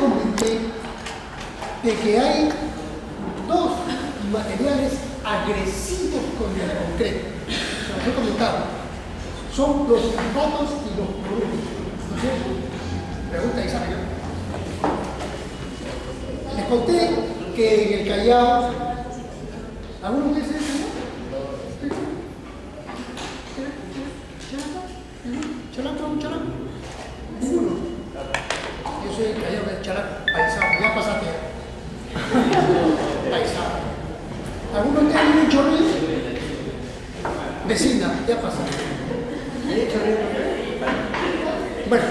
comenté de que hay dos materiales agresivos con el concreto. Como he comentado, son los sulfatos y los cloruros. ¿No es cierto? Pregunta Isabel. Les conté que en el Callao, ¿alguno de ustedes es Callao? ¿Chalaco? Ninguno. Yo soy el Callao del Chalaco, paisano, ya pasaste. Paisano. ¿Alguno tiene un chorrillo? Vecina, ya pasaste. Bueno,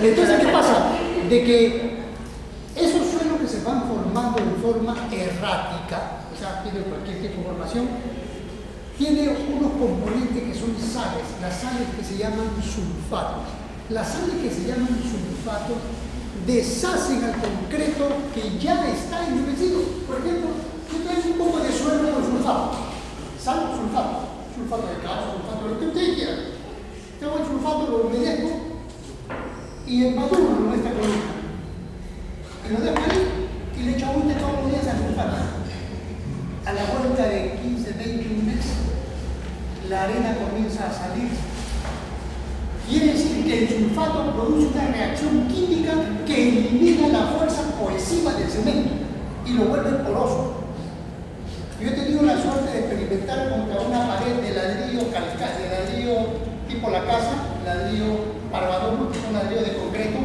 entonces, ¿qué pasa? De que esos suelos que se van formando en forma errática, o sea, tiene cualquier tipo de formación, tiene unos componentes que son sales, las sales que se llaman sulfatos. Las sales que se llaman sulfatos deshacen al concreto que ya está endurecido. Por ejemplo, yo tengo un poco de suelo con sulfato, sal, sulfato de calcio, sulfato de lo que usted quiera. Tengo el sulfato, lo humedezco y embadurno en esta columna. Y lo dejo ahí y le echo agua todos los días al sulfato. A la vuelta de 15, 20, un mes, la arena comienza a salir. Quiere decir que el sulfato produce una reacción química que elimina la fuerza cohesiva del cemento y lo vuelve poroso. Yo he tenido la suerte de experimentar contra una pared de ladrillo calcáreo, de ladrillo tipo la casa, ladrillo parvador, tipo ladrillo de concreto,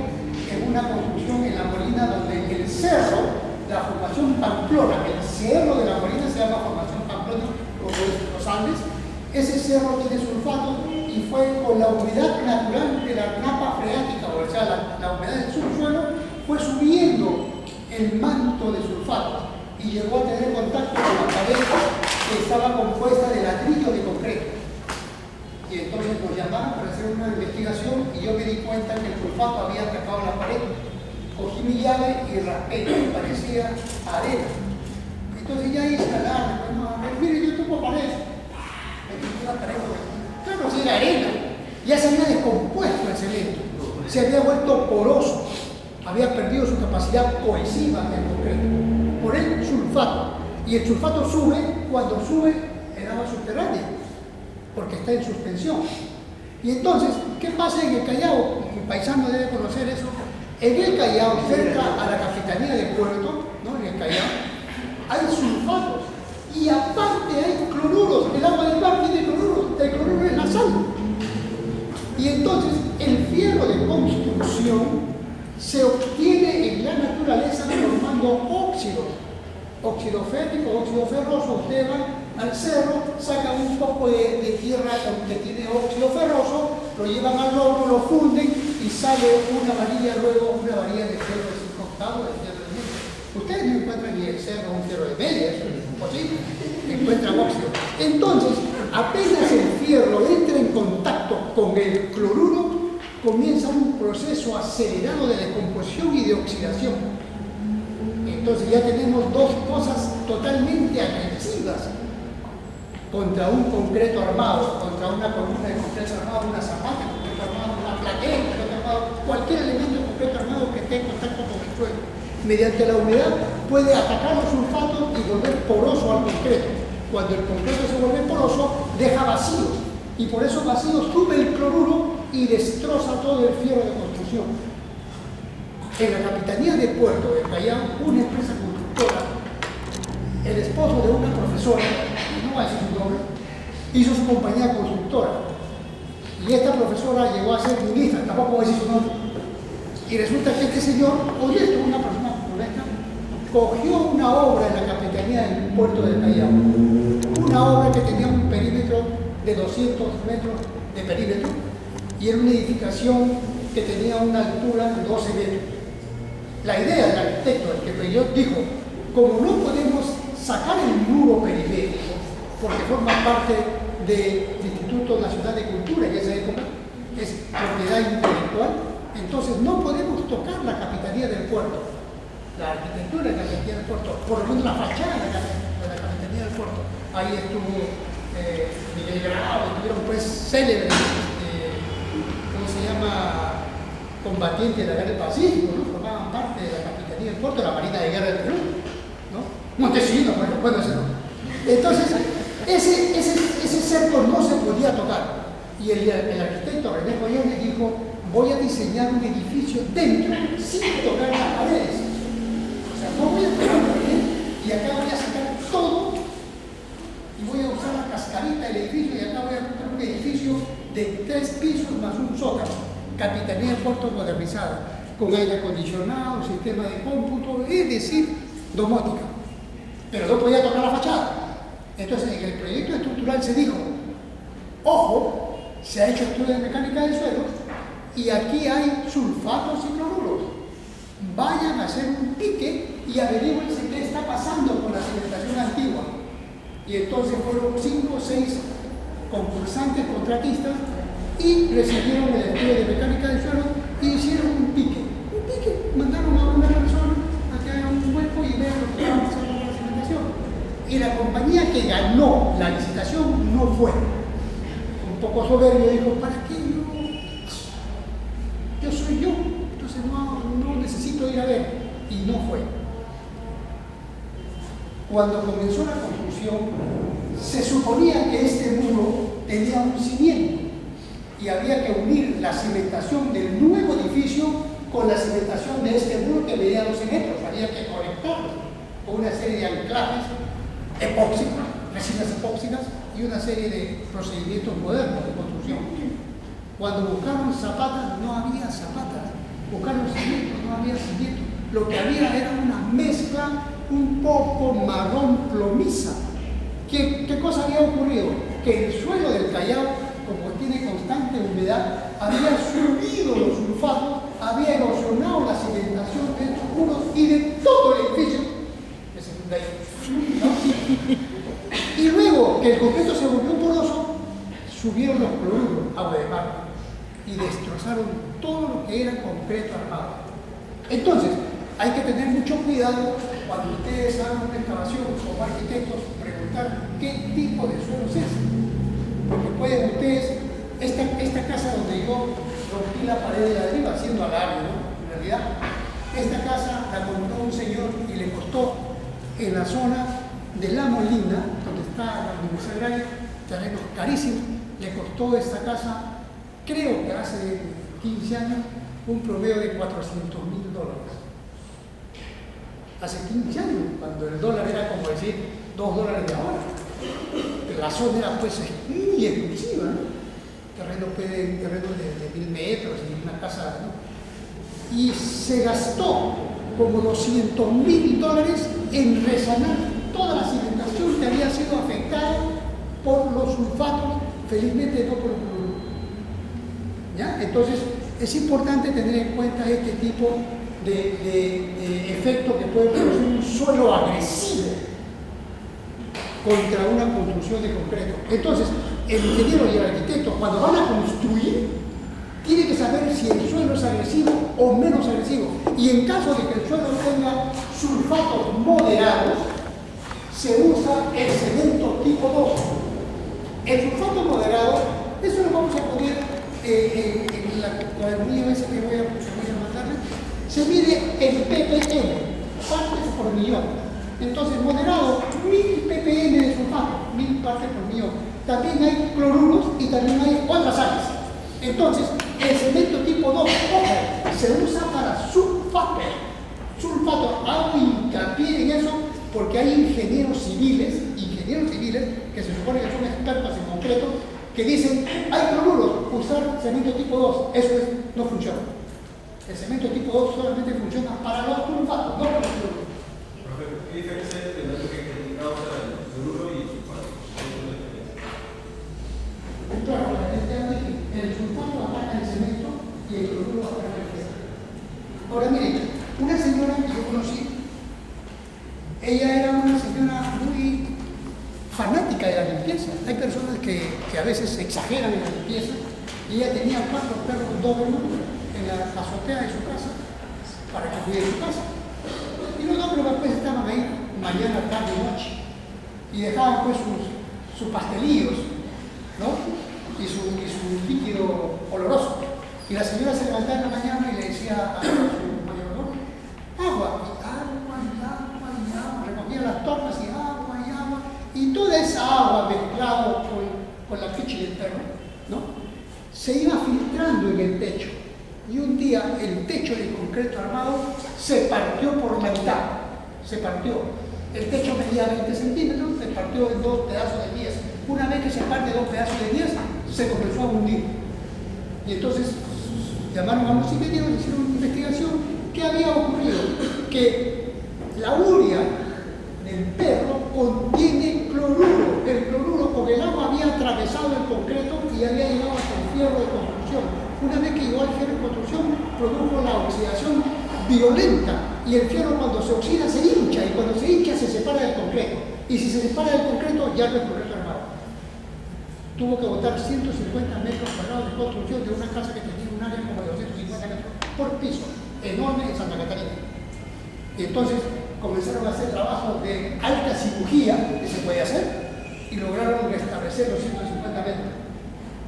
en una construcción en La Molina donde el cerro, la formación Pamplona, el cerro de La Molina se llama formación Pamplona, los Andes, ese cerro tiene sulfato y fue con la humedad natural de la capa freática, o sea, la humedad del subsuelo, fue subiendo el manto de sulfato y llegó a tener contacto con la pared que estaba compuesta de ladrillo de concreto. Y entonces nos llamaron para hacer una investigación y yo me di cuenta que el sulfato había atacado la pared. Cogí mi llave y raspé, me parecía arena. Entonces ya hice alarma, bueno, a ver, mire, yo toco pared. Claro, si era arena, ya se había descompuesto el cemento, se había vuelto poroso, había perdido su capacidad cohesiva del concreto por el sulfato. Y el sulfato sube cuando sube el agua subterránea, porque está en suspensión. Y entonces, ¿qué pasa en el Callao? El paisano debe conocer eso. En el Callao, cerca a la capitanía del puerto, ¿no? En el Callao, hay sulfatos. Y aparte hay cloruros, el agua del mar tiene cloruros, el cloruro es la sal. Y entonces el fierro de construcción se obtiene en la naturaleza formando óxidos, óxido férrico, óxido ferroso. Usted va al cerro, saca un poco de tierra que tiene óxido ferroso, lo llevan al horno, lo funden y sale una varilla, luego una varilla de fierro de 5 octavos, de fierro de media. Ustedes no encuentran ni el cerro un fierro de media, eso es imposible, encuentran óxido. Entonces, apenas el fierro entra en contacto con el cloruro, comienza un proceso acelerado de descomposición y de oxidación. Entonces ya tenemos dos cosas totalmente agresivas contra un concreto armado, contra una columna de concreto armado, una zapata de concreto armado, una plaqueta de concreto armado, cualquier elemento de concreto armado que esté en contacto con el suelo. Mediante la humedad puede atacar los sulfatos y volver poroso al concreto. Cuando el concreto se vuelve poroso, deja vacíos. Y por esos vacíos sube el cloruro y destroza todo el fierro de construcción. En la capitanía de Puerto de Callao, una empresa constructora, el esposo de una profesora, no voy a decir su nombre, hizo su compañía constructora. Y esta profesora llegó a ser ministra, tampoco voy a decir su nombre. Y resulta que este señor, honesto, una persona honesta, cogió una obra en la capitanía del puerto del Callao. Una obra que tenía un perímetro de 200 metros de perímetro y era una edificación que tenía una altura de 12 metros. La idea del arquitecto, el que peleó, dijo, como no podemos sacar el muro perimétrico, porque forma parte del Instituto Nacional de Cultura en esa época, es propiedad intelectual, entonces no podemos tocar la capitanía del puerto, la arquitectura de la capitanía del puerto, por lo menos la fachada de la capitanía del puerto. Ahí estuvo Miguel Grau, estuvieron pues célebres, ¿cómo se llama? combatientes de la guerra del Pacífico, ¿no? Formaban parte de la Capitanía del Puerto, de la Marina de Guerra del Perú, ¿no? Montesinos, bueno, ese no. Entonces, ese cerco no se podía tocar. Y el arquitecto René Goyenes dijo, voy a diseñar un edificio dentro sin tocar las paredes. O sea, no voy a tocar la pared y acá voy a sacar todo y voy a usar la cascarita del edificio y acá voy a montar un edificio de 3 pisos más un sótano. Capitanía de Puerto modernizada, con aire acondicionado, sistema de cómputo, es decir, domótica. Pero no podía tocar la fachada. Entonces, en el proyecto estructural se dijo, ojo, se ha hecho estudio de mecánica de suelos y aquí hay sulfatos y cloruros. Vayan a hacer un pique y averigüense qué está pasando con la cimentación antigua. Y entonces fueron 5 o 6 concursantes contratistas y recibieron el estudio de mecánica de suelos y hicieron un pique. Un pique, mandaron a una persona a que haga un hueco y vean lo que va a pasar con la cimentación. Y la compañía que ganó la licitación no fue. Un poco soberbio dijo, ¿para qué yo soy yo? Entonces no necesito ir a ver. Y no fue. Cuando comenzó la construcción, se suponía que este muro tenía un cimiento y había que unir la cimentación del nuevo edificio con la cimentación de este muro que medía 12 metros. Había que conectarlo con una serie de anclajes epóxicos, resinas epóxicas y una serie de procedimientos modernos de construcción. Cuando buscaron zapatas, no había zapatas. Buscaron cimientos, no había cimientos. Lo que había era una mezcla un poco marrón plomiza. ¿Qué cosa había ocurrido? Que el suelo del Callao, como tiene constante humedad, había subido los sulfatos, había erosionado la cimentación de estos muros y de todo el edificio. ¿No? Y luego que el concreto se volvió poroso, subieron los cloruros, agua de mar, y destrozaron todo lo que era concreto armado. Entonces, hay que tener mucho cuidado cuando ustedes hagan una excavación como arquitectos, preguntar qué tipo de suelos es. Porque pueden ustedes, esta casa donde yo rompí la pared de ladrillo haciendo alarde, ¿no? En realidad, esta casa la compró un señor y le costó en la zona de La Molina, donde está la Universidad Agraria, terrenos carísimos, le costó esta casa, creo que hace 15 años, un promedio de $400,000. Hace 15 años, cuando el dólar era como decir $2 de ahora. La zona era pues muy exclusiva, ¿no? Terreno de 1000 metros y una casa, ¿no? Y se gastó como $200,000 en resanar toda la cimentación que había sido afectada por los sulfatos, felizmente no por los cloruros. ¿Ya? Entonces, es importante tener en cuenta este tipo de efecto que puede producir un suelo agresivo contra una construcción de concreto. Entonces, el ingeniero y el arquitecto, cuando van a construir, tienen que saber si el suelo es agresivo o menos agresivo. Y en caso de que el suelo tenga sulfatos moderados, se usa el cemento tipo 2. El sulfato moderado, eso lo vamos a poner en la cuadernillo ese que voy a mandarles, se mide en ppm, partes por millón. Entonces, moderado, 1000 ppm de sulfato, 1000 partes por millón. También hay cloruros y también hay otras sales. Entonces, el cemento tipo 2, ojo, se usa para sulfato. Sulfato, hago hincapié en eso porque hay ingenieros civiles que se supone que son expertos en concreto, que dicen, hay cloruros, usar cemento tipo 2, eso no funciona. El cemento tipo 2 solamente funciona para los sulfatos, no para los cloruros. ¿Qué diferencia hay entre lo que causa el cloruro y el sulfato? Claro, el sulfato ataca el cemento y el cloruro ataca el cemento. Ahora miren, una señora que yo conocí, ella era una señora muy fanática de la limpieza. Hay personas que a veces exageran en la limpieza y ella tenía 4 perros doberman en la azotea de su casa para que cuide su casa. Y los doberman pues estaban ahí mañana, tarde y noche y dejaban pues sus pastelillos, ¿no? Y su líquido oloroso. Y la señora se levantaba en la mañana y le decía a su mayordomo, agua, y agua, y agua, y agua. Recogía las tornas y agua, y agua. Y toda esa agua mezclada con la pichi del perro, ¿no? Se iba filtrando en el techo. Y un día el techo de concreto armado se partió por la mitad. Se partió. El techo medía 20 centímetros, se partió en 2 pedazos de 10. Una vez que se parte 2 pedazos de 10, se comenzó a hundir. Y entonces llamaron a los ingenieros, hicieron una investigación. ¿Qué había ocurrido? Que la urea del perro contiene cloruro. El cloruro con el agua había atravesado el concreto y había llegado hasta el fierro de construcción. Una vez que llegó al fierro de construcción, produjo la oxidación violenta. Y el fierro, cuando se oxida, se hincha. Y cuando se hincha, se separa del concreto. Y si se separa del concreto, ya no es concreto armado. Tuvo que botar 150 metros cuadrados de construcción de una casa que tenía un área como de 250 metros por piso, enorme en Santa Catarina. Y entonces comenzaron a hacer trabajos de alta cirugía que se puede hacer y lograron restablecer los 150 metros.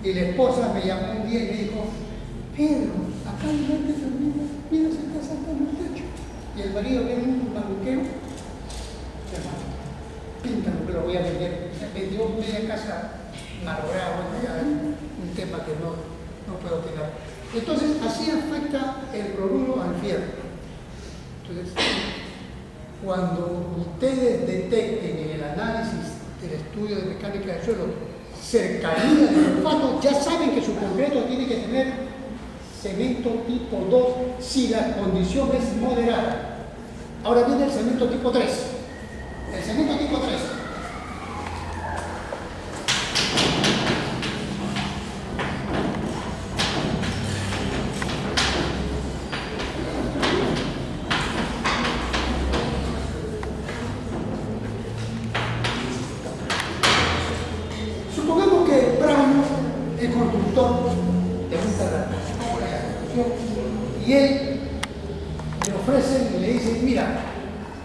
Y la esposa me llamó un día y me dijo, Pedro, acá hay una enfermera, mira, se está saltando el techo. Y el marido viene un maluquero, píntalo que lo voy a vender. Vendió media casa malograda, bueno, ya un tema que no puedo opinar. Entonces, así afecta el cloruro al fierro. Entonces, cuando ustedes detecten en el análisis del estudio de mecánica del suelo cercanía del sulfato, ya saben que su concreto tiene que tener cemento tipo 2 si la condición es moderada. Ahora viene el cemento tipo 3. El cemento tipo 3. Supongamos que Brown es constructor de un terreno, y él le ofrece y le dice, mira,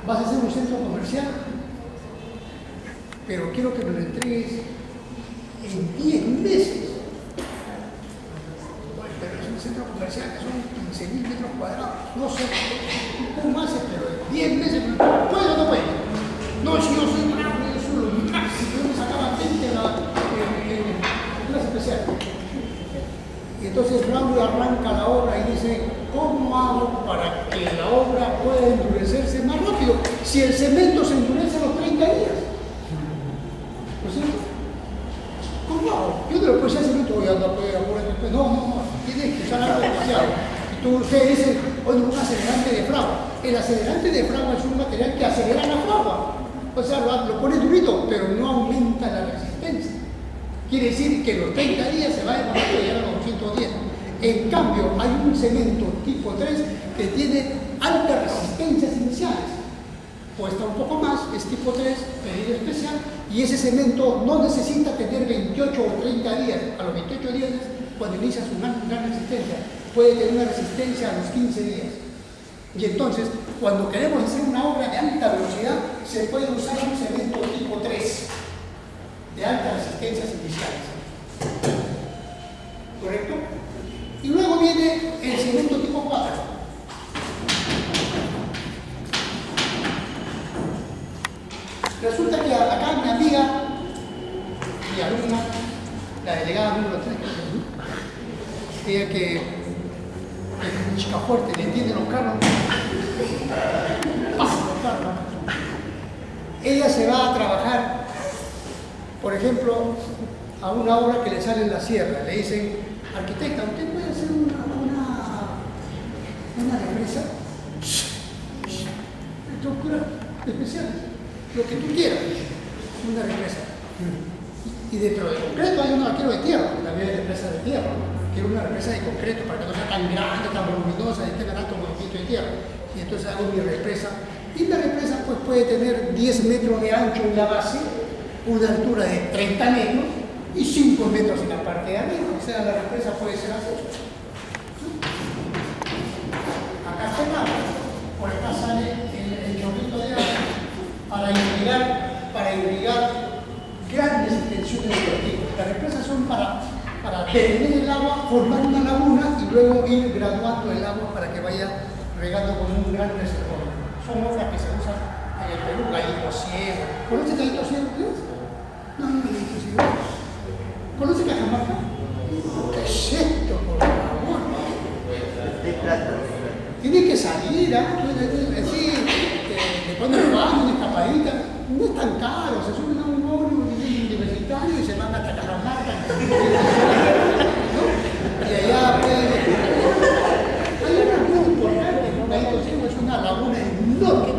vas a hacer un centro comercial, pero quiero que me lo entregues en 10 meses. Bueno, pero es un centro comercial que son 15.000 metros cuadrados, no sé cómo haces, pero en 10 meses, ¿puede o no puede? No, si yo soy bravo, yo soy un taxi, yo me sacaba 20 en la clase especial. Y entonces Brown arranca la obra y dice, ¿cómo hago para que la obra pueda endurecerse más rápido? Si el cemento se endurece a los 30 días. ¿No es cierto? ¿Cómo hago? Yo no lo puedo hacer cemento, voy a andar por no, tienes que usar algo especial. Y ustedes dicen, oye, un acelerante de fragua. El acelerante de fragua es un material que acelera la fragua. O sea, lo pone durito, pero no aumenta la resistencia. Quiere decir que en los 30 días se va a demorar para llegar a los 210. En cambio, hay un cemento tipo 3 que tiene altas resistencias iniciales. Cuesta un poco más, es tipo 3, pedido especial, y ese cemento no necesita tener 28 o 30 días. A los 28 días, cuando inicia su gran resistencia, puede tener una resistencia a los 15 días. Y entonces, cuando queremos hacer una obra de alta velocidad, se puede usar un cemento tipo 3, de altas resistencias iniciales. ¿Correcto? Y luego viene el cemento tipo 4. Resulta que acá mi amiga, mi alumna, la delegada número 3, ella que es una chica fuerte, le entiende los carros, pasa los carros. Ella se va a trabajar, por ejemplo, a una obra que le sale en la sierra. Le dicen, arquitecta, ¿usted puede hacer una represa? Estructuras especiales, lo que tú quieras, una represa. Pero de concreto hay una, quiero de tierra, también hay represas de tierra. Quiero una represa de concreto para que no sea tan grande, tan voluminosa y tenga tanto movimiento de tierra. Y entonces hago mi represa. Y la represa pues puede tener 10 metros de ancho en la base, una altura de 30 metros y 5 metros en la parte de arriba. O sea, la represa puede ser así. Acá está el agua, por acá sale el chorrito de agua para irrigar grandes extensiones de vertidos. Las represas son para detener el agua, formar una laguna y luego ir graduando el agua para que vaya regando con un gran reservorio. Son obras que se usan en el Perú, Gallito Ciego. ¿Conoce Gallito Ciego ustedes? No, Gallito Ciego. ¿Conoce Cajamarca? ¿Qué es esto, por favor? Tiene que salir, decir, le ponen una escapadita, no es tan caro, se suben a un ómnibus universitario y se van hasta Cajamarca. ¿No? Y allá hay una muy importante, Gallito Ciego es una laguna enorme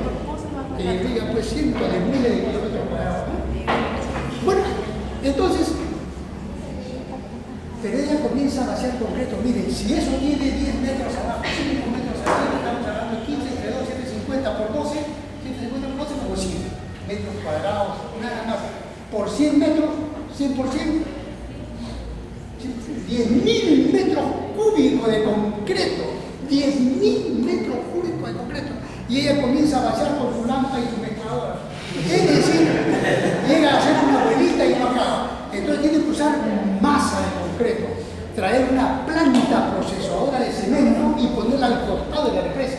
que irriga pues cientos de miles de kilómetros cuadrados. ¿No? Bueno, entonces, Pereira comienza a vaciar concreto. Miren, si eso tiene 10 metros abajo, 5 metros arriba, estamos hablando de 15 entre 2, 750 por 12, 750 por 12 como 100 metros cuadrados, nada más. Por 100 metros, 100 por 100, 10.000 metros cúbicos de concreto. 10.000 metros cúbicos de concreto. Y ella comienza a vaciar con su lámpara y su mezcladora. Es decir, llega a ser una abuelita y no acaba. Entonces tiene que usar masa de concreto, traer una planta procesadora de cemento y ponerla al costado de la represa.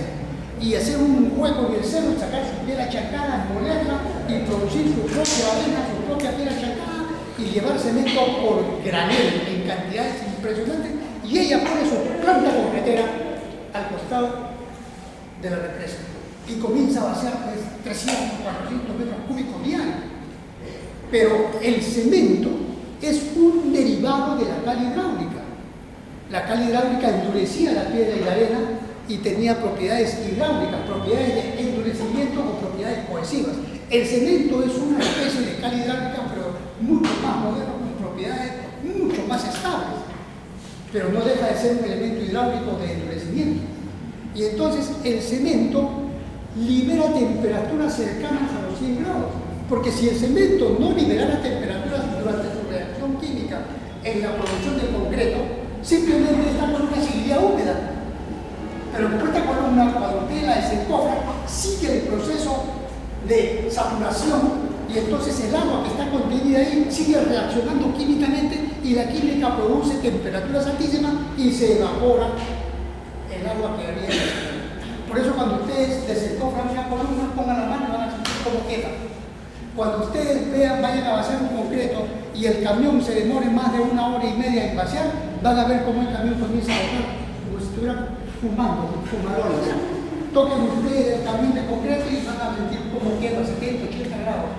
Y hacer un hueco en el cerro, sacar su piedra chancada, molerla y producir su propia arena, su propia piedra chancada y llevar cemento por granel en cantidades impresionantes. Y ella pone su planta concretera al costado de la represa y comienza a vaciar pues, 300, 400 metros cúbicos diarios. Pero el cemento es un derivado de la cal hidráulica. La cal hidráulica endurecía la piedra y la arena y tenía propiedades hidráulicas, propiedades de endurecimiento o propiedades cohesivas. El cemento es una especie de cal hidráulica, pero mucho más moderno, con propiedades mucho más estables. Pero no deja de ser un elemento hidráulico de endurecimiento. Y entonces el cemento libera temperaturas cercanas a los 100 grados. Porque si el cemento no liberara temperaturas durante su reacción química en la producción del concreto, simplemente esta columna seguiría húmeda. Pero después esta columna, cuando usted la desencofra, sigue el proceso de saturación y entonces el agua que está contenida ahí sigue reaccionando químicamente y la química produce temperaturas altísimas y se evapora el agua que había en el cemento. Por eso cuando ustedes desencofran una columna, pongan la mano y van a sentir cómo queda. Cuando ustedes vean, vayan a vaciar un concreto y el camión se demore más de 1 hora y media en vaciar, van a ver cómo el camión comienza a botar, como si estuviera fumando, fumarolas. Toquen ustedes el camión de concreto y van a sentir cómo queda a 70, 80 grados.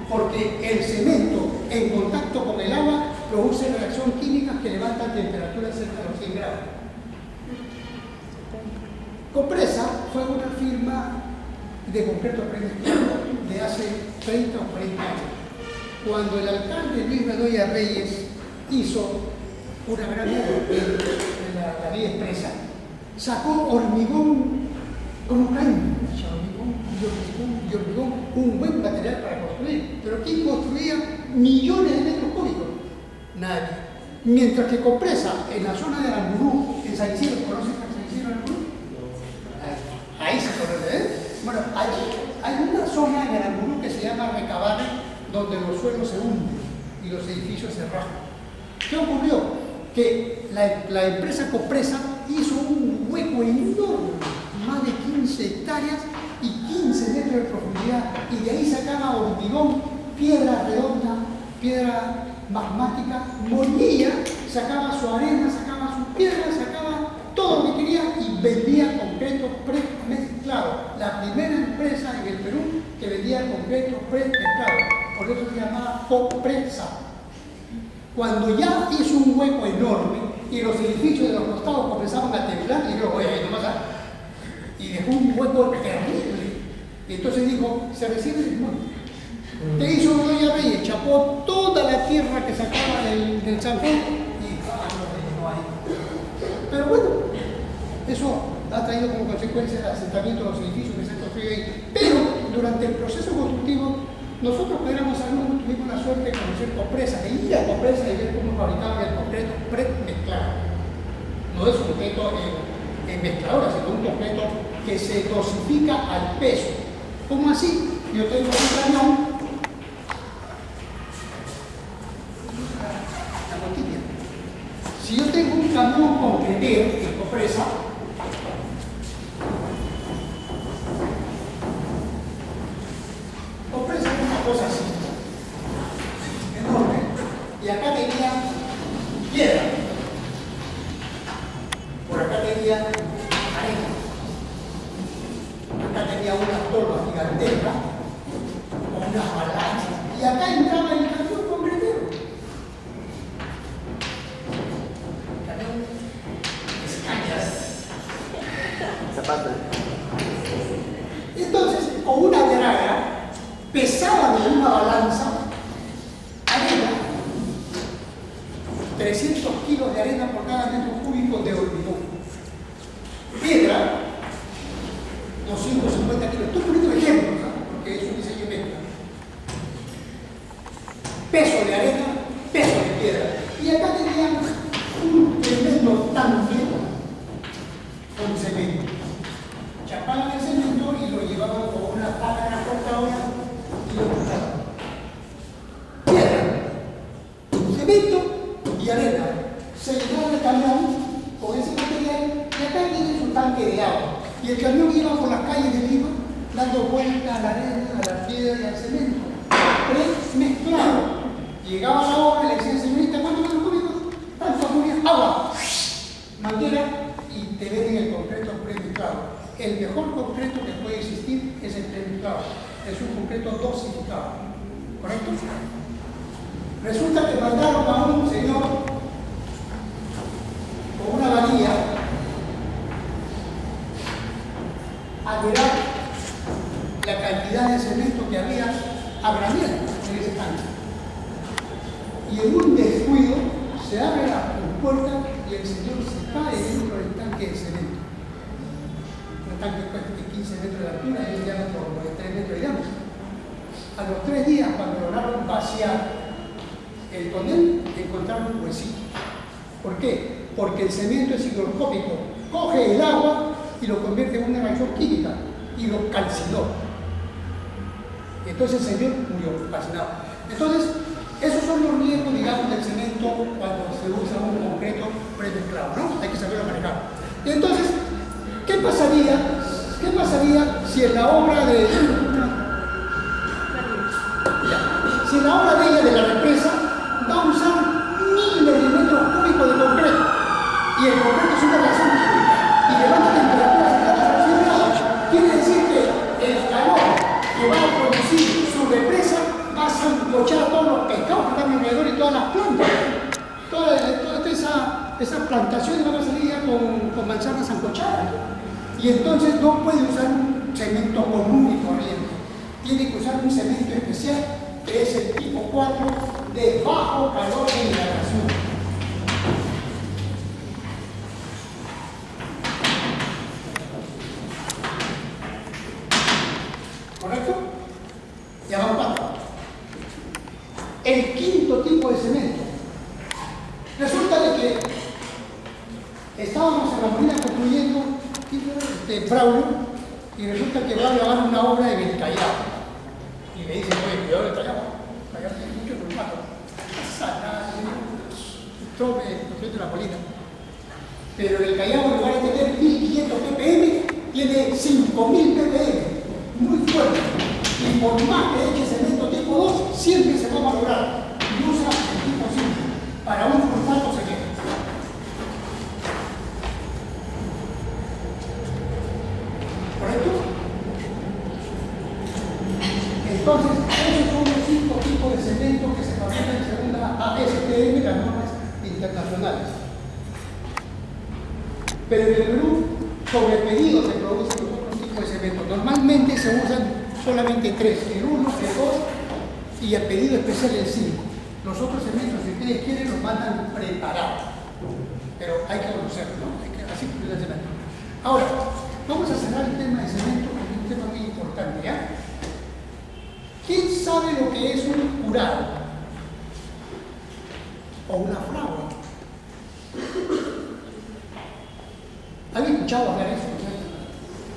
Porque el cemento en contacto con el agua produce reacción química que levantan temperaturas cerca de los 100 grados. Copresa fue una firma de concreto premezclado de hace 30 o 40 años. Cuando el alcalde Luis Bedoya Reyes hizo una gran obra en la vía expresa, sacó hormigón como caña, hormigón, un buen material para construir. Pero ¿quién construía millones de metros cúbicos? Nadie. Mientras que Copresa, en la zona de Aramburú, en San Isidro, ¿conocen a San Isidro de Aramburú? Ahí se conoce, ¿eh? Bueno, hay una zona en Aramburú que se llama Recabarre, donde los suelos se hunden y los edificios se rajan. ¿Qué ocurrió? Que la empresa Copresa hizo un hueco enorme, más de 15 hectáreas y 15 metros de profundidad, y de ahí sacaba hormigón, piedra redonda, piedra magmática, molía, sacaba su arena, sacaba su piedra, sacaba todo lo que quería y vendía concreto premezclado. La primera empresa en el Perú que vendía concreto premezclado, por eso se llamaba Copresa. Cuando ya hizo un hueco enorme y los edificios de los costados comenzaban a temblar, y dijo, oye, no pasa. Y dejó un hueco terrible. Y entonces dijo, se recibe el monte. ¿Qué hizo Bedoya Reyes? Chapó toda la tierra que sacaba del Sanjón y no hay. Pero bueno, eso ha traído como consecuencia el asentamiento de los edificios que se han construido ahí. Pero durante el proceso constructivo, nosotros éramos alumnos, tuvimos la suerte de conocer Copresa, de ir a Copresa y ver cómo fabricaban el concreto premezclado. No es un concreto en mezcladora, sino un concreto que se dosifica al peso. ¿Cómo así? Yo tengo un cañón, la botella. Si meter en compresa. Compresa es una cosa así, enorme, y acá tenía piedra, por acá tenía arena, acá tenía una torba gigantesca, con unas balanzas, y acá entraba el camión concretero. Camión escañas. Zapatos. Entonces, con una draga, pesaba de una balanza arena, 300 kilos de arena por cada metro cúbico de hormigón. Piedra, 250 kilos. Estoy poniendo ejemplos, ¿no? Porque es un diseño mezcla. Peso de arena, peso de piedra. Y acá tenían un tremendo tanque con cemento. Chapaban el cemento y lo llevaban con una pala transportadora y lo cruzaban. Piedra, cemento y arena. Se llenaba el camión con ese material y acá tiene su tanque de agua. Y el camión iba por las calles de Lima dando vueltas a la arena, a la piedra y al cemento. Mezclado. Llegaba a la obra y le decían, señorita, ¿cuánto metros cúbicos? Tanto agua, manguera y te venden el concreto premezclado. El mejor concreto que puede existir es el premezclado. Es un concreto dosificado. ¿Correcto? Resulta que mandaron a un señor con una varilla a mirar la cantidad de cemento que había a granel en ese tanque. Y en un descuido se abre la puerta y el señor se cae dentro del tanque de cemento. Un tanque de 15 metros de altura y un diámetro de 3 metros de diámetro. A los 3 días, cuando lograron vaciar el tonel, encontraron un huesito. ¿Por qué? Porque el cemento es higroscópico. Coge el agua y lo convierte en una reacción química y lo calcinó. Entonces el señor murió calcinado. Entonces, esos son los riesgos, digamos, del cemento cuando se usa un concreto premezclado, ¿no? Hay que saberlo manejar. Entonces, ¿qué pasaría si en la obra de... Si en la obra de ella, de la represa, va a usar miles de metros cúbicos de concreto? Y el concreto es una reacción química y levanta temperaturas cercanas a 100 grados. Quiere decir que el calor que va a producir su represa va a sancochar a todos los pescados que están alrededor y todas las plantas. Toda esa plantación van a salir ya con manzanas sancochadas. Y entonces no puede usar un cemento común y corriente. Tiene que usar un cemento especial que es el tipo 4 de bajo calor de hidratación. ¿Correcto? Ya vamos para atrás. El quinto tipo de cemento. Resulta de que estábamos en la Molina construyendo Braulio, y resulta que Braulio agarra una obra de El Callao. Y me dice, oye, cuidado del Callao. El Callao tiene mucho formato. Trome, de la Molina. Pero el Callao, en lugar de tener 1500 ppm, tiene 5000 ppm. Muy fuerte. Y por más que eche cemento tipo 2, siempre se va a valorar. Y usa el tipo 5. Para un formato se queda. ¿Correcto? Entonces, esos son los 5 tipos de cemento que se fabrican según la ASTM, las normas internacionales. Pero en el Perú, sobre pedido se producen los otros tipos de cemento. Normalmente se usan solamente 3, el 1, el 2 y a pedido especial el 5. Los otros cementos, si ustedes quieren, los mandan preparados. Pero hay que conocerlo, ¿no? Hay que así cumplir el cemento. Ahora, vamos a cerrar el tema de cemento porque es un tema muy importante, ¿ya? ¿Quién sabe lo que es un curado? O una fragua. ¿Han escuchado hablar de eso?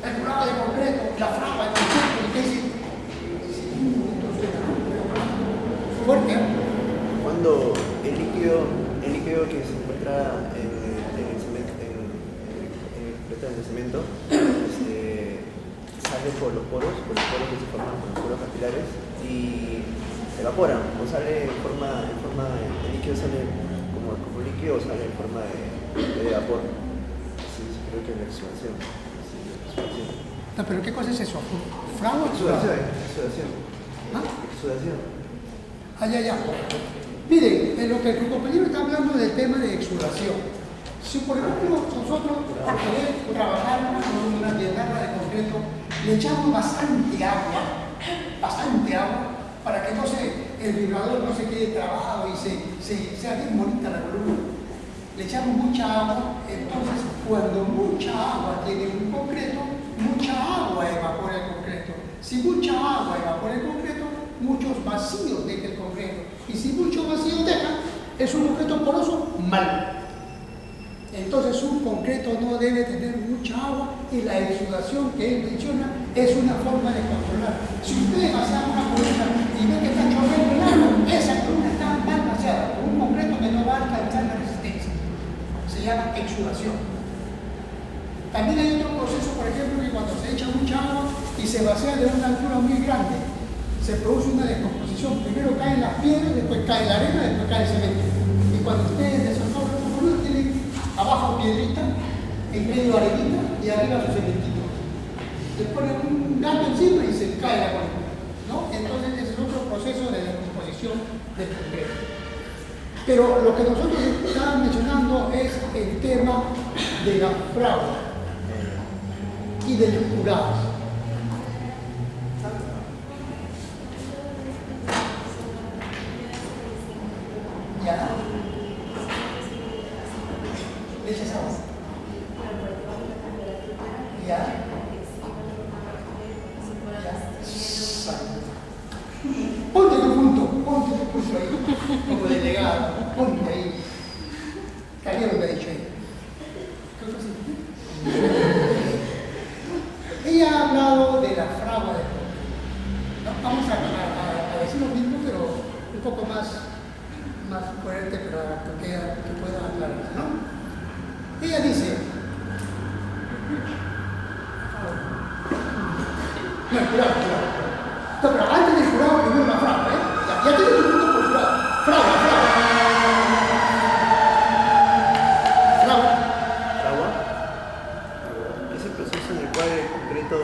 El curado de concreto, la fragua, el concreto, ¿qué es? Fuerte, ¿eh? Cuando el líquido que se encuentra en el cemento, en cemento, sale por los poros que se forman con los poros capilares y evaporan, o sale en forma de líquido, sale como líquido o sale en forma de vapor. Sí, creo que es la exudación. Sí, exudación. No, pero ¿qué cosa es eso? ¿Fragua o Exudación. ¿Ah? Exudación. Ya. Miren, en lo que tu compañero está hablando del tema de exudación. Si por ejemplo nosotros para poder trabajar con una bienarra de concreto le echamos bastante agua para que entonces el vibrador no se quede trabado y sea bien bonita la columna. Le echamos mucha agua, entonces cuando mucha agua tiene un concreto, mucha agua evapora el concreto. Si mucha agua evapora el concreto, muchos vacíos deja el concreto. Y si muchos vacíos deja, es un concreto poroso malo. Entonces un concreto no debe tener mucha agua y la exudación que él menciona es una forma de controlar. Si ustedes vacian una columna y ven que está chorreando el agua, esa columna está mal vaciada, con un concreto que no va a alcanzar la resistencia. Se llama exudación. También hay otro proceso, por ejemplo, que cuando se echa mucha agua y se vacía de una altura muy grande, se produce una descomposición. Primero caen las piedras, después cae la arena, después cae el cemento. Y cuando ustedes desahogan una columna, tienen abajo piedrita, en medio arenita y arriba su cementito. Le ponen un gato encima y se cae la columna, ¿no? Entonces ese es otro proceso de descomposición del concreto. Pero lo que nosotros estábamos mencionando es el tema de la fragua y de los curados. ¿Ya? ¿Le echas agua? ¿Ya? Ponte tu punto ahí, como delegado, ponte ahí. Caballero me ha dicho ahí. Ella ha hablado de la fragua de concreto. Vamos a decir lo mismo, pero un poco más coherente para que pueda aclararse, ¿no? Ella dice, no, cuidado. No, pero antes del jurado, primero la fragua, ¿eh? Ya tienes tu punto por jurado. Fragua. ¿Es el proceso en el cual el concreto,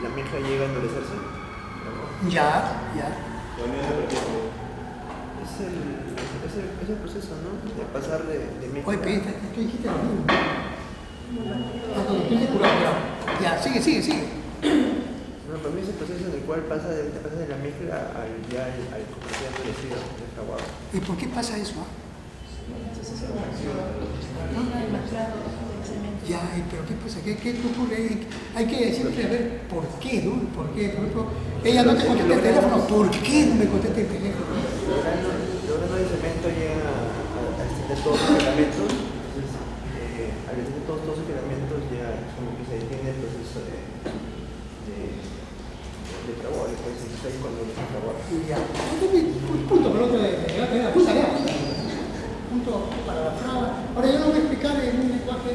la mezcla llega a endurecerse? Ya. Es el proceso, ¿no? De pasar de mezcla. Oye, pero tú dijiste lo mismo. Tú dices jurado. Ya, sigue. No, para mí es el proceso en el cual te pasas de la mezcla al concreto endurecido, desfraguado. ¿Y por qué pasa eso? Ya, pero ¿qué pasa? ¿Qué ocurre? Hay que siempre ver por qué, ¿no? ¿Por qué? Por ejemplo, ella no te contesta el teléfono. ¿Por qué no me contesta el teléfono? Logrando el cemento llega a extender todos los filamentos. Entonces, al extender todos los filamentos ya como que se detiene el proceso de trabajo. Después se ahí cuando lo se trabaja. Ya. Punto por otro de punto para la fragua. Ahora yo lo voy a explicar en un lenguaje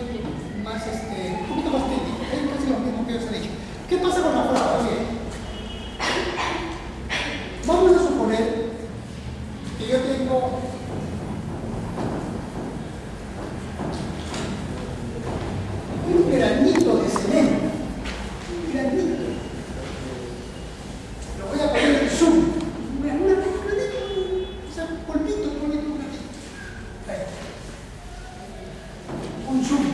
más, un poquito más técnico. Es casi lo mismo que os he dicho. ¿Qué pasa con la fragua? Bien. Vamos a suponer que yo tengo un granito de cemento. Un granito. Lo voy a poner en zoom. Un polvito. Ahí. Un zoom.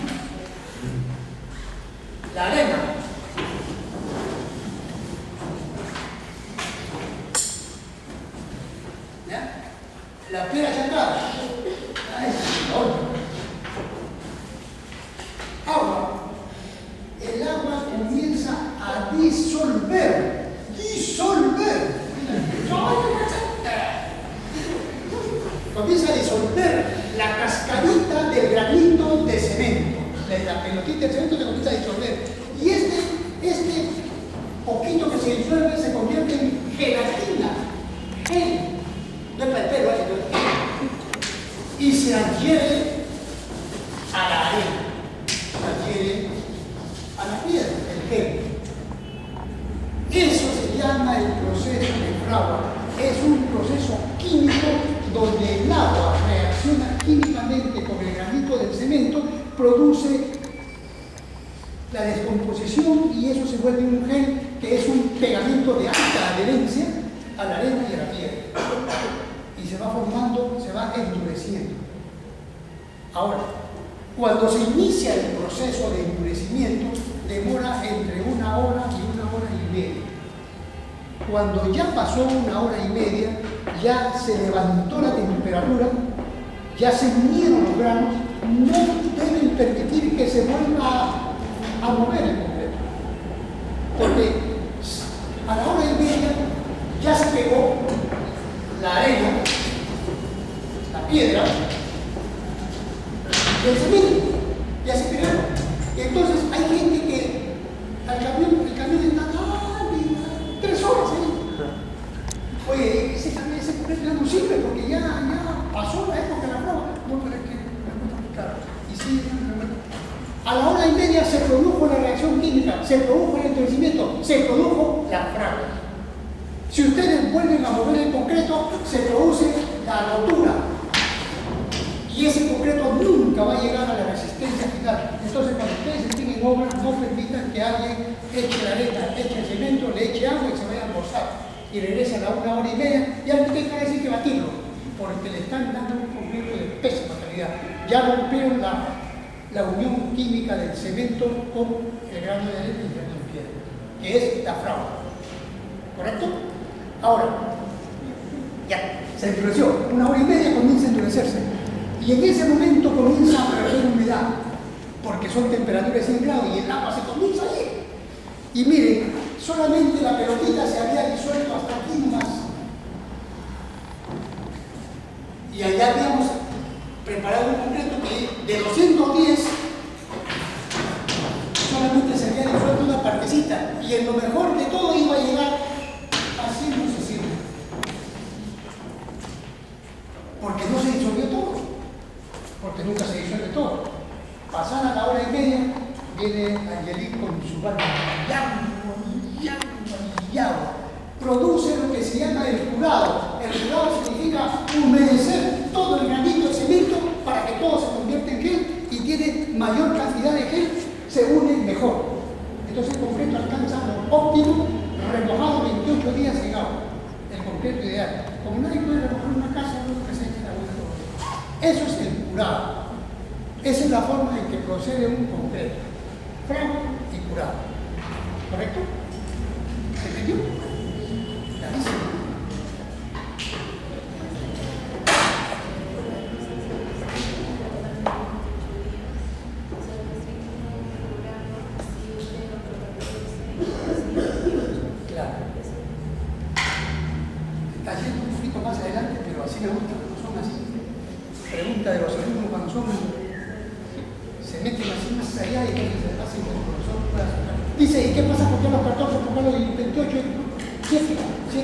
La arena. ¿Ya? La piedra chancada. Agua. El agua comienza a disolver. Comienza a disolver la cascarita del granito de cemento. La pelotita de cemento se comienza a disolver. Y este poquito que se disuelve se convierte en gelatina. Gel. No es para el pelo, y se adhiere a la arena. Se adhiere gel. Eso se llama el proceso de fragua. Es un proceso químico donde el agua reacciona químicamente con el granito del cemento, produce la descomposición y eso se vuelve un gel que es un pegamento de alta adherencia a la arena y a la tierra. Y se va formando, se va endureciendo. Ahora, cuando se inicia el proceso de endurecimiento, demora entre 1 hora y 1 hora y media. Cuando ya pasó 1 hora y media, ya se levantó la temperatura, ya se unieron los granos, no deben permitir que se vuelva a mover el concreto. Porque a la hora y media ya se pegó la arena, la piedra, y el cemento, ya se pegaron. Entonces hay gente que el camión está 3 horas ahí. Oye, ese concreto ya no sirve porque ya pasó la época de la prueba. No, pero es que me cuesta muy caro. Y sí, a la hora y media se produjo la reacción química, se produjo el endurecimiento, se produjo la fragua. Si ustedes vuelven a mover el concreto, se produce la rotura. Y ese concreto nunca va a llegar a la resistencia final. Entonces, cuando ustedes estén en obra, no permitan que alguien eche la arena, eche el cemento, le eche agua y se vaya a almorzar. Y regrese a la 1 hora y media, ya no tienen que decir que batirlo, porque le están dando un concreto de pésima calidad. Ya rompieron la unión química del cemento con el grano de arena y el grano de piedra, que es la fragua. ¿Correcto? Ahora, ya, se endureció. 1 hora y media comienza a endurecerse. Y en ese momento comienza a perder humedad, porque son temperaturas de 100 grados y el agua se comienza a ir. Y miren, solamente la pelotita se había disuelto hasta aquí nomás. Y allá habíamos preparado un concreto que de 210 solamente se había disuelto una partecita. Y en lo mejor de todo iba a llegar a 160. Porque no se disolvió todo. Porque nunca se disuelve todo. Pasada la hora y media, viene Angelín con su barco produce lo que se llama el curado. El curado significa humedecer todo el granito de cemento para que todo se convierta en gel y tiene mayor cantidad de gel, se une mejor. Entonces el concreto alcanza lo óptimo, remojado 28 días en agua. El concreto ideal. Como nadie puede remojar una casa, no que se eche la agua todo. Eso es el curado. Esa es la forma en que procede un concreto. Fragua y curado. ¿Correcto? ¿Se entendió? Clarísimo. Claro. Está yendo un poquito más adelante, pero así me gusta, no son así. Pregunta de los alumnos cuando son se meten así más allá y hacen como el profesor pueda sacar. Dice, ¿y qué pasa con los 14? ¿Por qué los 28? 7,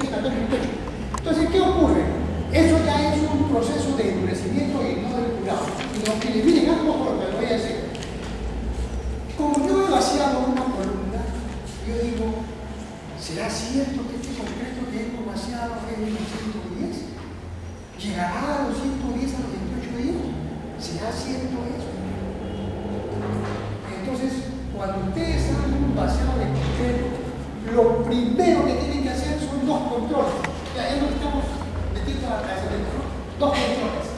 14, 28. Entonces, ¿qué ocurre? Eso ya es un proceso de endurecimiento y no de curado. Y lo que le miren algo por lo que le voy a decir. Como yo he vaciado una columna, yo digo, ¿será cierto que este concreto que hemos vaciado es de 110? ¿Llegará a los 110 a los 28 días? ¿Será cierto eso? Entonces, cuando ustedes hagan un vaciado de concreto, lo primero que tienen que hacer son 2 controles. Ya no estamos metiendo a la cemento, ¿no? 2 controles.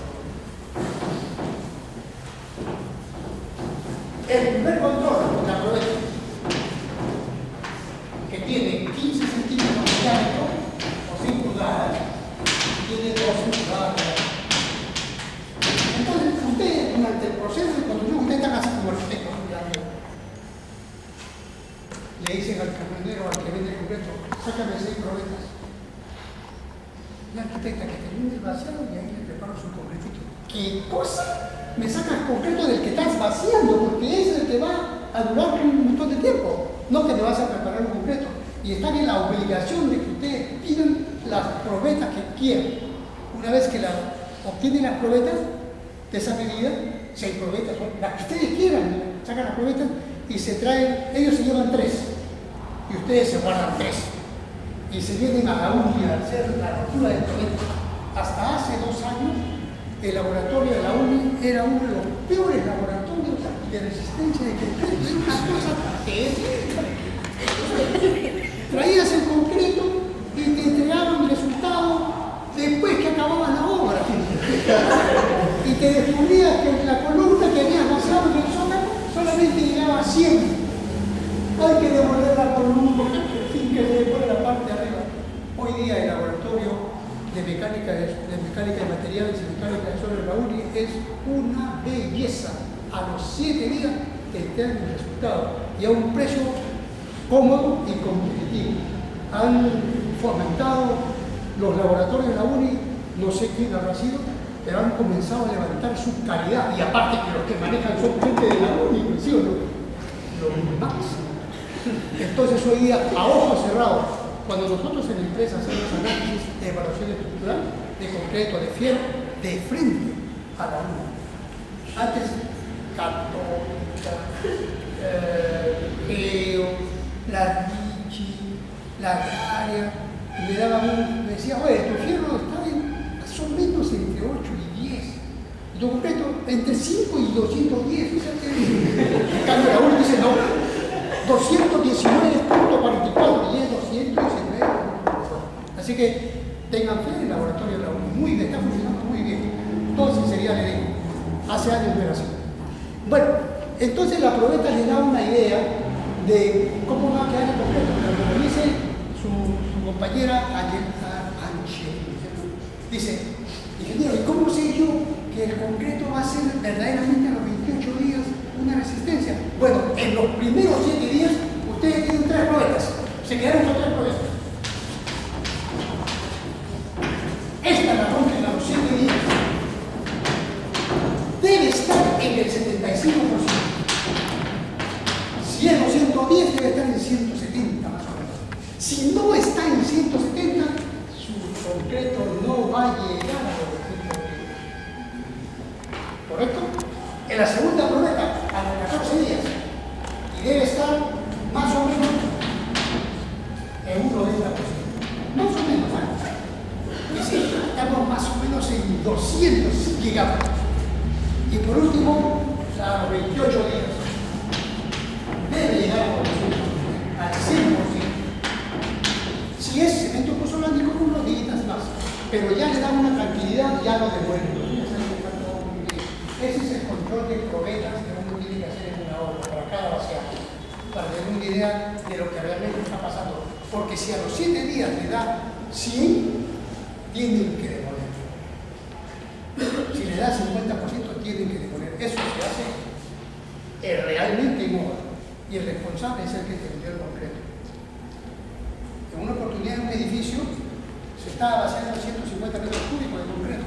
El primer control, la probeta, que tiene 15 centímetros de diámetro o 5 pulgadas, y tiene 12 pulgadas. Entonces, ustedes durante el proceso de construcción, ustedes están así como arquitectos. Le dicen al camionero, al que vende el concreto, sácame 6 probetas. La arquitecta que termine el vaciado y ahí le preparo su concretito. ¿Qué cosa? Me sacas concreto del que estás vaciando, porque es el que va a durar un montón de tiempo. No que te vas a preparar un concreto. Y están en la obligación de que ustedes pidan las probetas que quieran. Una vez que obtienen las probetas de esa medida, 6 probetas, las que ustedes quieran, sacan las probetas y se traen, ellos se llevan 3. ustedes se guardan tres y se vienen a la UNI a hacer la rotura del proyecto. Hasta hace 2 años, el laboratorio de la UNI era uno de los peores laboratorios de resistencia de concreto. Es una cosa terrible. Traías el concreto y te entregaban el resultado después que acababa la obra. Y te descubrías que la columna que habías basado en el zócalo solamente llegaba a 100. Hay que devolver la columna sin que se devuelva la parte de arriba. Hoy día el laboratorio de mecánica de materiales y mecánica de suelo de la UNI es una belleza. A los 7 días te dan el resultado y a un precio cómodo y competitivo. Han fomentado los laboratorios de la UNI, no sé quién habrá sido, pero han comenzado a levantar su calidad. Y aparte que los que manejan son gente de la UNI, ¿sí o no? Los máximos. Entonces hoy día, a ojos cerrados, cuando nosotros en la empresa hacemos análisis de evaluación estructural, de concreto, de fierro, de frente a la UNI. Antes, católica, la Vichy, la agraria, me daban me decía, oye, tu fierro está más o menos entre 8 y 10. Y tu concreto entre 5 y 210. O sea, en cambio la UNI dice, no, 219.44 y es 219. Así que tengan fe en el laboratorio de la UNI. Muy bien, está funcionando muy bien. Todo sinceridad le digo. Hace años no era así. Bueno, entonces la probeta le da una idea de cómo va a quedar el concreto. Pero como dice su compañera Angel, dice, ingeniero, ¿y cómo sé yo que el concreto va a ser verdaderamente a los 28 días una resistencia? Bueno, en los primeros 7 días ustedes tienen 3 probetas. Se quedaron con 3 probetas. Esta la rompen a los 7 días. Debe estar en el 75%. Si es 210, debe estar en 170 más o menos. Si no está en 170, su concreto no va a llegar a los 210. ¿Correcto? En la segunda probeta, a los 14 días. Y debe estar más o menos en un 90%. Más o menos, ¿eh? Y sí, estamos más o menos en 200 gigavatios. Y por último, a los 28 días, debe llegar al 100%. Si es cemento pozolándico, unos días más, pero ya le da una tranquilidad, ya lo devuelve. Ese es el control de probetas que uno tiene que hacer en una obra, para cada vaciado, para tener una idea de lo que realmente está pasando. Porque si a los 7 días le da 100, tienen que devolver. Si le da 50%, tienen que devolver. Eso se hace realmente en obra. Y el responsable es el que te vendió el concreto. En una oportunidad en un edificio se estaba vaciando 150 metros cúbicos de concreto.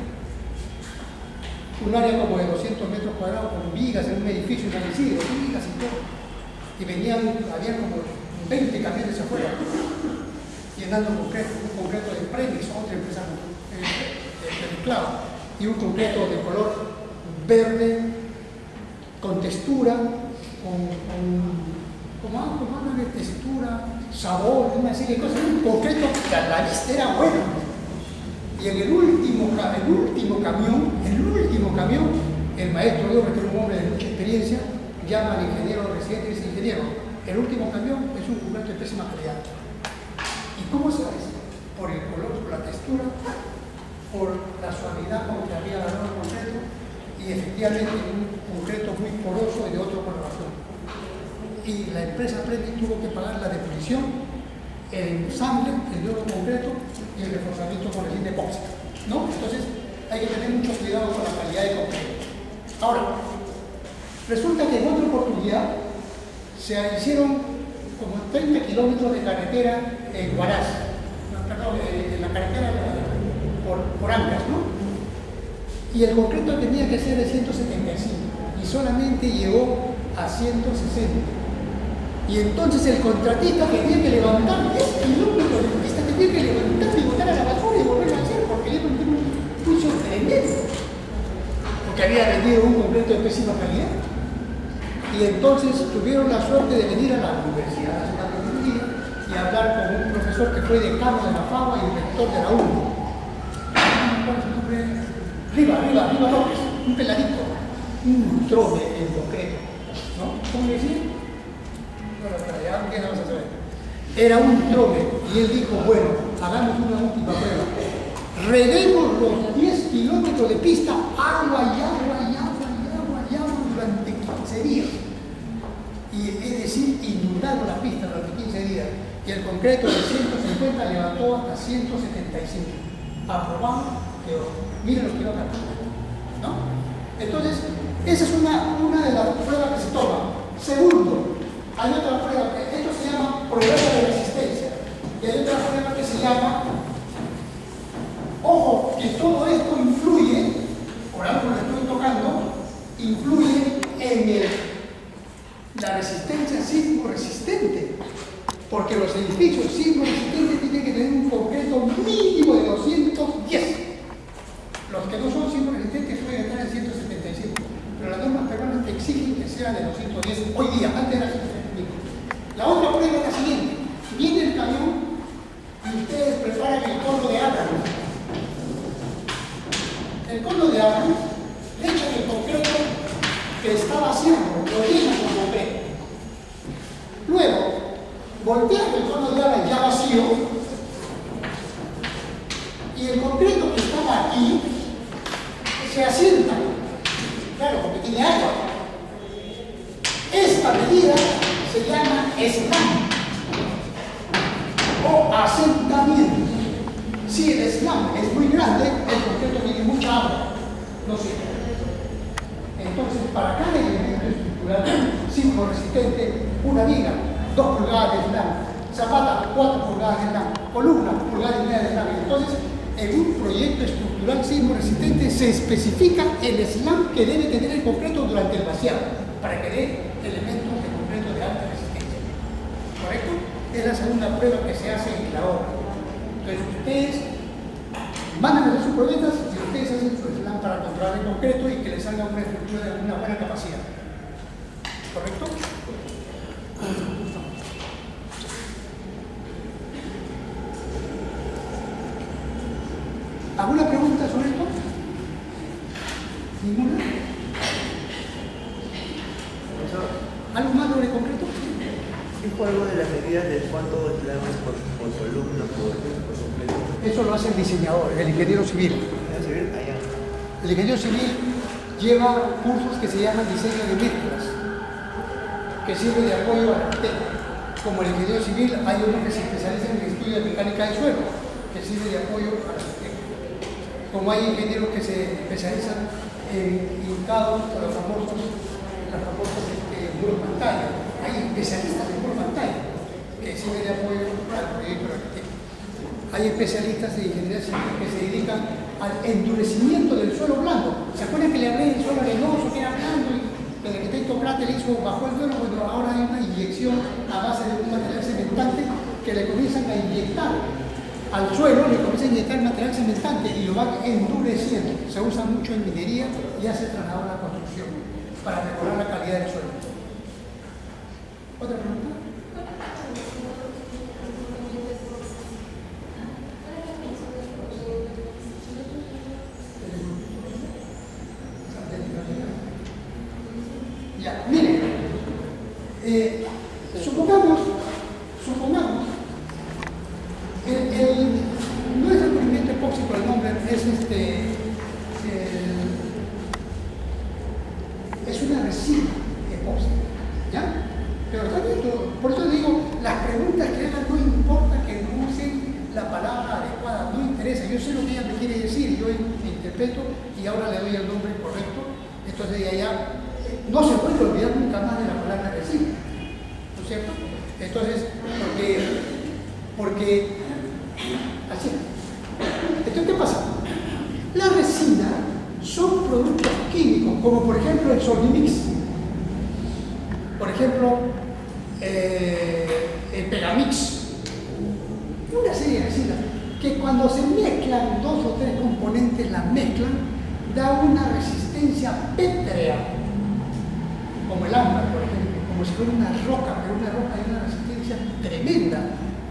Un área como de 200 metros cuadrados con vigas en un edificio establecido, vigas y todo. Y había como 20 camiones afuera, llenando concreto, un concreto de Premis, otra empresa de reciclado, y un concreto de color verde, con textura, con de textura, sabor, una serie de cosas, un concreto que a la vista era bueno. Y en el último camión, el maestro de obra, que era un hombre de mucha experiencia, llama al ingeniero residente y dice, ingeniero, el último camión es un concreto de pésima calidad. ¿Y cómo sabes? Por el color, por la textura, por la suavidad con que había agarrado el concreto, y efectivamente un concreto muy poroso y de otra coloración. Y la empresa Premis tuvo que pagar la demolición, el ensamble, el nuevo concreto y el reforzamiento con resina epóxica, ¿no? Entonces hay que tener mucho cuidado con la calidad de concreto. Ahora, resulta que en otra oportunidad se hicieron como 30 kilómetros de carretera en Huaraz, en la carretera por Ancas, ¿no? Y el concreto tenía que ser de 175 y solamente llegó a 160. Y entonces el contratista tenía que levantar 10 kilómetros de pista, tenía que levantar y botar a la basura y volver a hacer, porque le mandó un juicio tremendo. Porque había vendido un concreto de pésima calidad. Y entonces tuvieron la suerte de venir a la Universidad Nacional de Ingeniería y profesor que fue decano de la FAO y rector de la UNO. ¿Cuál es su nombre? Riva López, un peladito, un trome en concreto, ¿no? ¿Cómo le decía? Bueno, pero ya no vamos a saber. Era un trome y él dijo, bueno, hagamos una última prueba. Reguemos los 10 kilómetros de pista, agua durante 15 días. Y es decir, inundaron la pista durante 15 días. Y el concreto de 150 levantó hasta 175. Aprobamos, pero miren los kilómetros, ¿no? Entonces, esa es una de las pruebas que se toman. Segundo, hay otra prueba, esto se llama prueba de resistencia. Y hay otra prueba que se llama, ojo, que todo esto influye, por algo lo estoy tocando, influye en la resistencia sismo-resistente. Porque los edificios sismo-resistentes tienen que tener un concreto mínimo de 210. Los que no son sismo-resistentes pueden estar en 175. Pero las normas peruanas te exigen que sean de 210 hoy día, antes era 175. La otra prueba es la siguiente. Viene el camión y ustedes preparan el cono de Adams. El cono de Adams le echan el concreto que está vaciando, lo llenan con concreto. Luego, voltean el cono de Adams ya vacío y el concreto que estaba aquí se asienta. Claro, porque tiene agua. Esta medida se llama slam o asentamiento. Si el slam es muy grande, el concreto tiene mucha agua. No sirve. Entonces, para cada elemento estructural sismo resistente, una viga, 2 pulgadas de slam, zapata, 4 pulgadas de slam, columna, 1,5 pulgadas de slam. Entonces, en un proyecto estructural sismo resistente se especifica el slam que debe tener el concreto durante el vaciado, para que dé elementos de concreto de alta resistencia. ¿Correcto? Es la segunda prueba que se hace en la obra. Entonces, ustedes van a hacer sus pruebas y ustedes hacen su slam para controlar el concreto y que les salga una estructura de una buena capacidad. ¿Correcto? ¿Alguna pregunta sobre esto? ¿Ninguna? ¿Algo más sobre concreto? ¿Dijo algo de las medidas de cuánto eslames por columna, por completo? Eso lo hace el diseñador, el ingeniero civil. El ingeniero civil lleva cursos que se llaman diseño de mezclas, que sirve de apoyo al arquitecto. Como el ingeniero civil, hay uno que se especializa en el estudio de mecánica del suelo, que sirve de apoyo al arquitecto. Como hay ingenieros que se especializan en hincados o los famosos muros pantalla. Hay especialistas en muros pantalla que sirven de apoyo al proyecto del arquitecto. Hay especialistas de ingeniería civil que se dedican al endurecimiento del suelo blando. ¿Se acuerdan que le hablé del suelo arenoso que era blando y el arquitecto Prater hizo bajo el suelo? Bueno, ahora hay una inyección a base de un material cementante que le comienzan a inyectar al suelo, le comienzan a inyectar material cementante y lo van endureciendo. Se usa mucho en minería y ya se trasladó a la construcción para mejorar la calidad del suelo. ¿Otra pregunta? Ya, miren, supongamos, no es el movimiento epóxico el nombre, es una resina epóxica, ¿ya? Pero por eso digo, las preguntas que hagan no importa que no usen la palabra adecuada, no interesa, yo sé lo que ella me quiere decir, yo interpreto y ahora le doy el nombre correcto, entonces ya no se puede olvidar nunca más de la palabra resina, ¿no es cierto? Entonces, porque así. Entonces, ¿qué pasa? La resina son productos químicos, como por ejemplo el Solmimix, por ejemplo el Pegamix, una serie de resinas que cuando se mezclan 2 o 3 componentes, las mezclan, da una resistencia pétrea, como el ámbar, por ejemplo, como si fuera una roca, pero una roca de una resistencia tremenda.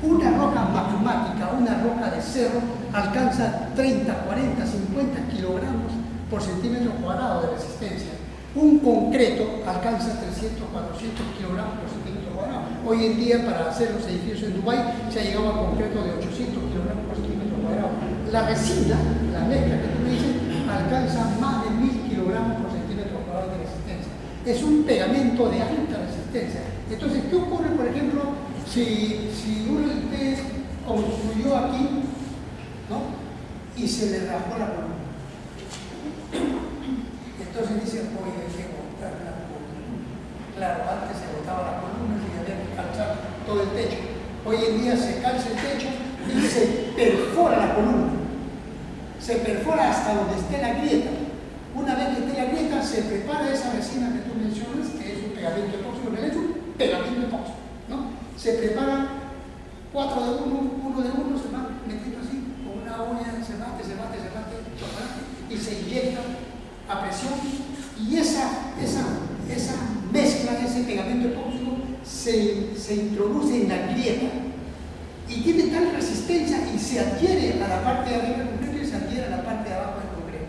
Una roca roca magmática, una roca de cerro, alcanza 30, 40, 50 kilogramos por centímetro cuadrado de resistencia. Un concreto alcanza 300, 400 kilogramos por centímetro cuadrado. Hoy en día, para hacer los edificios en Dubái, se ha llegado a concreto de 800 kilogramos por centímetro cuadrado. La resina, la mezcla que tú me dices, alcanza más de 1000 kilogramos por centímetro cuadrado de resistencia. Es un pegamento de alta resistencia. Entonces, ¿qué ocurre, por ejemplo, si uno de ustedes construyó aquí, ¿no?, y se le rajó la columna? Entonces dicen, oye, hay que botar la columna. Claro, antes se botaba la columna y había que calzar todo el techo. Hoy en día se calza el techo y se perfora la columna. Se perfora hasta donde esté la grieta. Una vez que esté la grieta, se prepara esa resina que tú mencionas, que es un pegamento epóxico, que es un pegamento epóxico, ¿no? Se prepara 4 de 1 de 1, se va metiendo así, con una olla, se bate, y se inyecta a presión, y esa mezcla, ese pegamento epóxico, se introduce en la grieta, y tiene tal resistencia y se adhiere a la parte de arriba del concreto y se adhiere a la parte de abajo del concreto.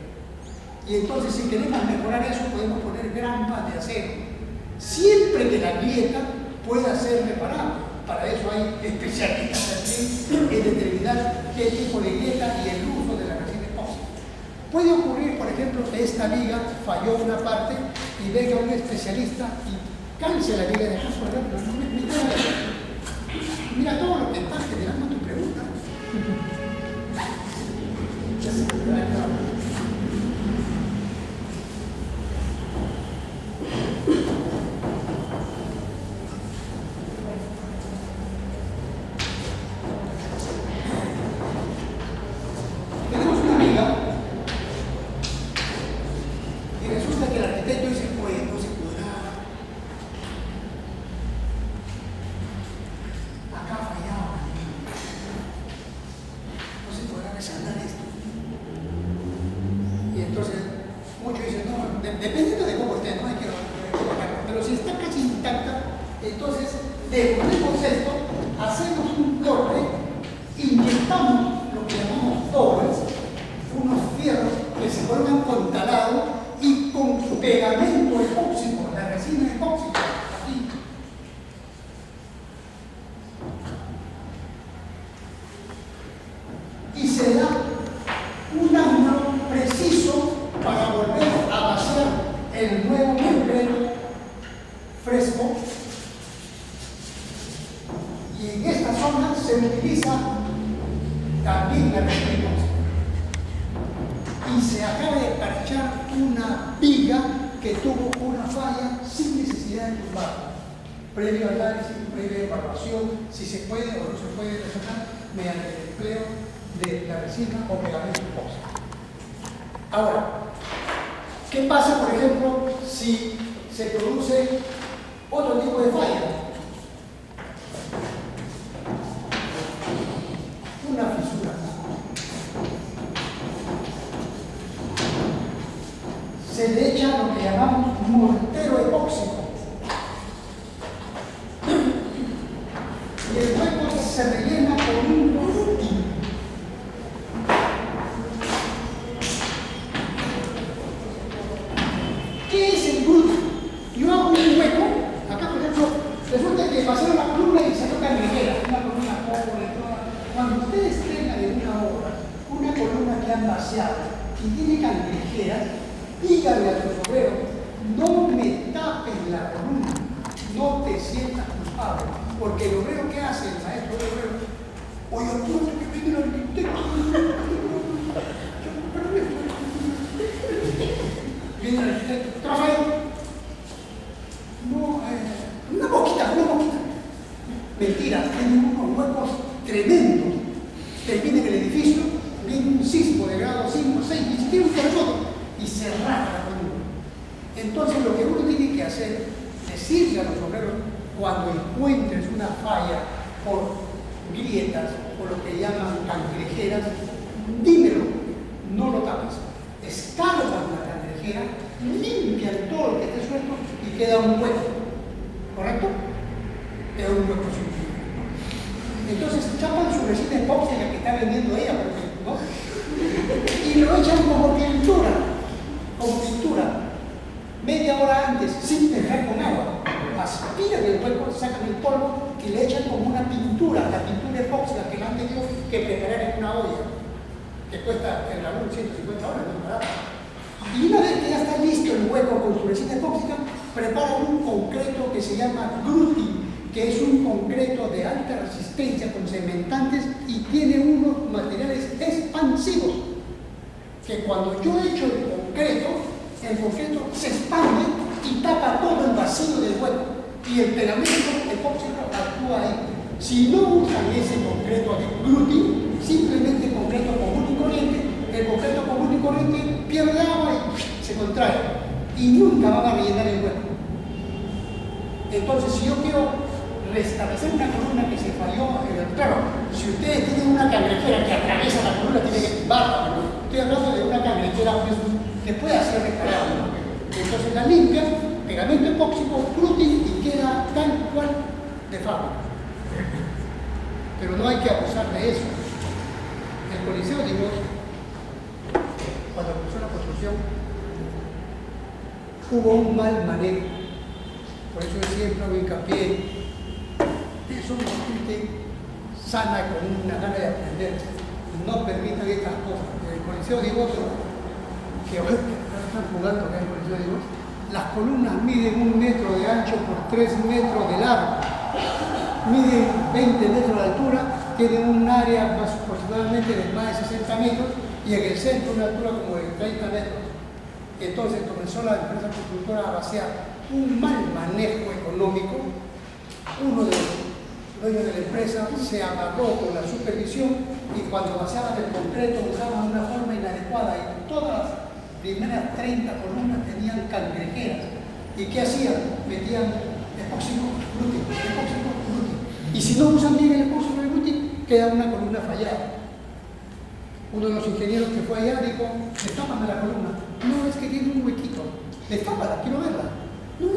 Y entonces, si queremos mejorar eso, podemos poner grampas de acero, siempre que la grieta pueda ser reparable. Para eso hay especialistas también en determinar qué tipo de grieta y el uso de la resina epóxica. Puede ocurrir, por ejemplo, que esta viga falló una parte y venga un especialista y calce la viga de acá, por ejemplo. Mira todo lo que estás generando tu pregunta. Tenemos una viga y resulta que el arquitecto dice, oye, no se podrá. Acá fallaba. No se podrá resaltar esto. Y entonces, muchos dicen, no, dependiendo de cómo esté, no hay que colocarlo. Pero si está casi intacta, entonces devolvemos esto, hacemos un corte, inyectamos lo que llamamos pobres, unos fierros que se vuelvan con talado y con pegamento epóxico, la resina epóxica, aquí. Y se da un ángulo preciso para volver a vaciar el nuevo concreto fresco. Y en esta zona se utiliza también la resina epóxica. Y se acaba de parchar una viga que tuvo una falla sin necesidad de tumbarla. Previo análisis, previa evaluación, si se puede o no se puede resolver mediante el empleo de la resina o pegamento epóxico. Ahora, ¿qué pasa, por ejemplo, si se produce otro tipo de falla? Una fisura. Se le echa lo que llamamos mortero epóxico. Y el hueco se rellena con un glútin. ¿Qué es el glútin? Yo hago un hueco, acá por ejemplo, resulta que pasaron la columna y salió cangrejera, una columna pobre, toda. Cuando ustedes tengan en una obra una columna que han vaciado y tiene cangrejeras, díganle a tus obreros, no me tapen la columna, no te sientas culpable, porque el obrero que hace, el maestro del obrero, oye, acuérdate que viene el arquitecto, viene el arquitecto, Rafael, no, una boquita, mentira, tienen unos huecos tremendos, termina en el edificio, viene un sismo de grado 5, 6, ni siquiera un terremoto, y se raja la columna. Entonces lo que uno tiene que hacer, decirle a los obreros, cuando encuentres una falla por grietas o lo que llaman cangrejeras, dímelo, no lo tapes. Escarban la cangrejera, limpian todo lo que esté suelto y queda un hueco. ¿Correcto? Queda un hueco sin. Entonces chapan su resina epóxica que está vendiendo ella, porque, ¿no? Y lo echan como pintura, media hora antes, sin dejar con agua. Aspiran el cuerpo, sacan el polvo y le echan como una pintura, la pintura epóxica que le han tenido que preparar en una olla, que cuesta en la 150 horas, ¿no? ¿Verdad? Y una vez que ya está listo el hueco con su resina epóxica, preparan un concreto que se llama gruti, que es un concreto de alta resistencia con cementantes y tiene unos materiales expansivos, que cuando yo echo el concreto se expande y tapa todo el vacío del hueco y el pegamento epóxico actúa ahí. Si no usan ese concreto de gruti, simplemente concreto común y corriente, el concreto común y corriente pierde agua y se contrae y nunca van a rellenar el hueco. Entonces, si yo quiero restablecer una columna que se falló, claro, si ustedes tienen una cangrejera que atraviesa la columna, tiene que tumbarla, pero estoy hablando de una cangrejera pues, que pueda ser reparada, ¿no? Entonces la limpia, pegamento epóxico, gruti y queda tal cual de fábrica. Pero no hay que abusar de eso. El Coliseo de Dios, cuando empezó la construcción, hubo un mal manejo. Por eso yo siempre hago hincapié. Ustedes son gente sana, con una gana de aprender. No permitan estas cosas. El Coliseo de Dios, que ahora están jugando acá en el Coliseo de Dios, las columnas miden 1 metro de ancho por 3 metros de largo. Miden 20 metros de altura, tienen un área más aproximadamente de más de 60 metros y en el centro una altura como de 30 metros. Entonces comenzó la empresa constructora a vaciar un mal manejo económico. Uno de los dueños de la empresa se amarró con la supervisión y cuando vaciaban el concreto usaban una forma inadecuada y todas las primeras 30 columnas tenían cangrejeras. ¿Y qué hacían? Metían epóxico, gruti. Y si no usan bien el epóxico de gruti, queda una columna fallada. Uno de los ingenieros que fue allá dijo, destápame la columna. No, es que tiene un huequito. Destápala, quiero verla. No,